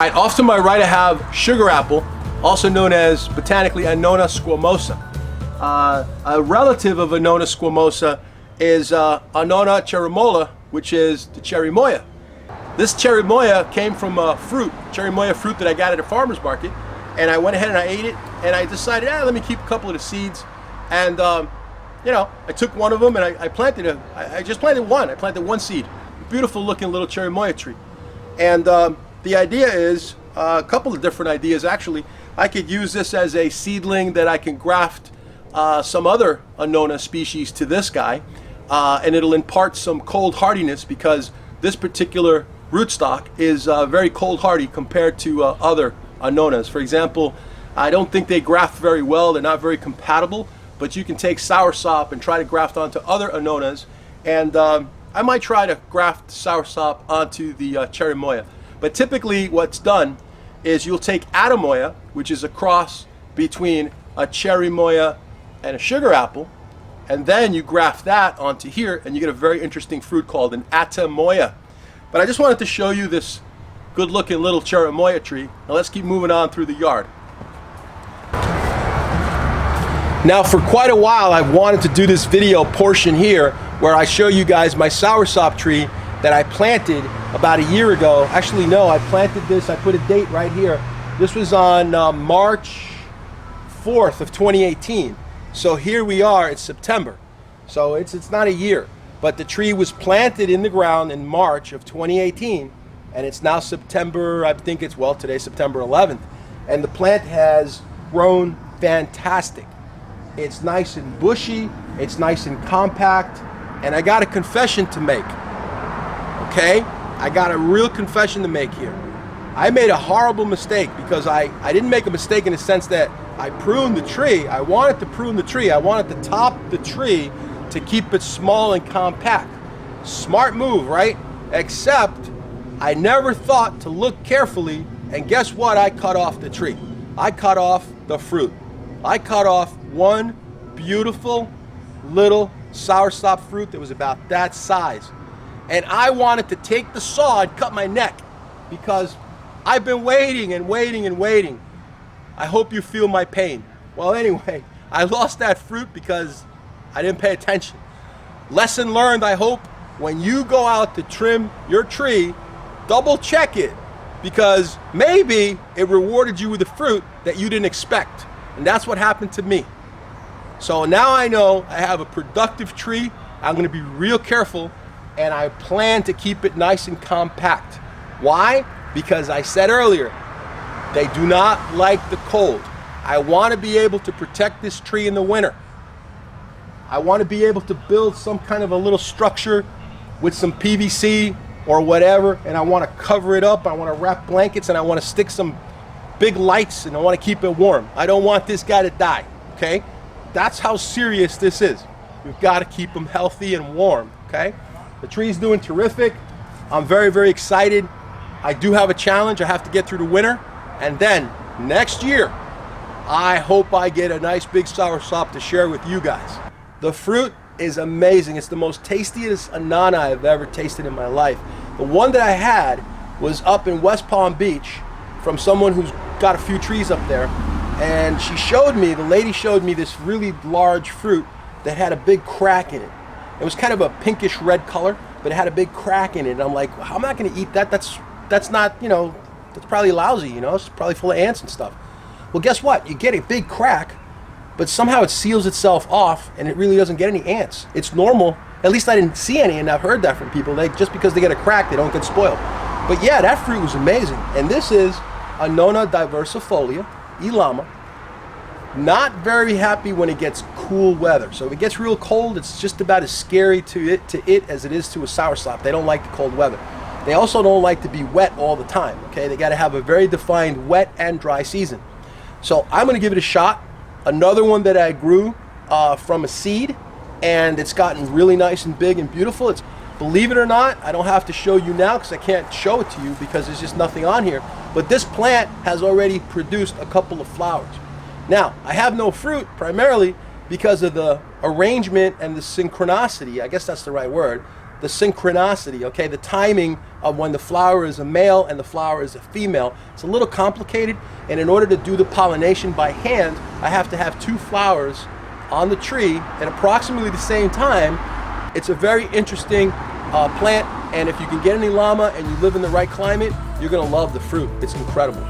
right, off to my right I have sugar apple, also known as botanically Annona squamosa. A relative of Annona squamosa is Ilama and Cherimoya, which is the cherimoya. This cherimoya came from a fruit, cherimoya fruit that I got at a farmer's market, and I went ahead and I ate it, and I decided, let me keep a couple of the seeds, and you know, I took one of them and I planted it. I just planted one. I planted one seed. Beautiful looking little cherimoya tree. And the idea is, a couple of different ideas actually. I could use this as a seedling that I can graft some other Annona species to this guy, and it'll impart some cold hardiness because this particular rootstock is very cold hardy compared to other Annonas. For example, I don't think they graft very well. They're not very compatible, but you can take Soursop and try to graft onto other Annonas, and I might try to graft Soursop onto the cherimoya. But typically what's done is you'll take Atamoya, which is a cross between a cherimoya and a sugar apple, and then you graft that onto here and you get a very interesting fruit called an Atamoya. But I just wanted to show you this good looking little cherimoya tree. Now let's keep moving on through the yard. Now for quite a while I've wanted to do this video portion here where I show you guys my soursop tree that I planted about a year ago. Actually no, I planted this, I put a date right here. This was on March 4th of 2018. So here we are, it's September. So it's not a year, but the tree was planted in the ground in March of 2018, and it's now September, I think it's, well, today's September 11th, and the plant has grown fantastic. It's nice and bushy, it's nice and compact, and I got a confession to make, okay? I got a real confession to make here. I made a horrible mistake because I didn't make a mistake in the sense that I pruned the tree. I wanted to prune the tree. I wanted to top the tree to keep it small and compact. Smart move, right? Except I never thought to look carefully, and guess what? I cut off the tree. I cut off the fruit. I cut off one beautiful little soursop fruit that was about that size. And I wanted to take the saw and cut my neck because I've been waiting and waiting and waiting. I hope you feel my pain. Well, anyway, I lost that fruit because I didn't pay attention. Lesson learned, I hope, when you go out to trim your tree, double check it because maybe it rewarded you with a fruit that you didn't expect. And that's what happened to me. So now I know I have a productive tree. I'm going to be real careful, and I plan to keep it nice and compact. Why? Because I said earlier, they do not like the cold. I want to be able to protect this tree in the winter. I want to be able to build some kind of a little structure with some PVC or whatever, and I want to cover it up. I want to wrap blankets, and I want to stick some big lights, and I want to keep it warm. I don't want this guy to die, okay? That's how serious this is. We've got to keep him healthy and warm, okay? The tree's doing terrific. I'm very, very excited. I do have a challenge. I have to get through the winter, and then next year, I hope I get a nice big soursop to share with you guys. The fruit is amazing. It's the most tastiest Annona I've ever tasted in my life. The one that I had was up in West Palm Beach from someone who's got a few trees up there, and she showed me, the lady showed me this really large fruit that had a big crack in it. It was kind of a pinkish red color, but it had a big crack in it, and I'm like, well, I'm not going to eat that. That's not, you know, that's probably lousy, you know, it's probably full of ants and stuff. Well, guess what? You get a big crack, but somehow it seals itself off and it really doesn't get any ants. It's normal. At least I didn't see any, and I've heard that from people. Just because they get a crack, they don't get spoiled. But yeah, that fruit was amazing. And this is Annona diversifolia, Ilama. Not very happy when it gets cool weather. So if it gets real cold, it's just about as scary to it as it is to a soursop. They don't like the cold weather. They also don't like to be wet all the time, okay? They got to have a very defined wet and dry season. So I'm going to give it a shot. Another one that I grew from a seed, and it's gotten really nice and big and beautiful. It's, believe it or not, I don't have to show you now because I can't show it to you because there's just nothing on here. But this plant has already produced a couple of flowers. Now, I have no fruit primarily because of the arrangement and the synchronicity. I guess that's the right word. The synchronicity, okay? The timing of when the flower is a male and the flower is a female. It's a little complicated, and in order to do the pollination by hand, I have to have 2 flowers on the tree at approximately the same time. It's a very interesting plant, and if you can get an Ilama and you live in the right climate, you're gonna love the fruit. It's incredible.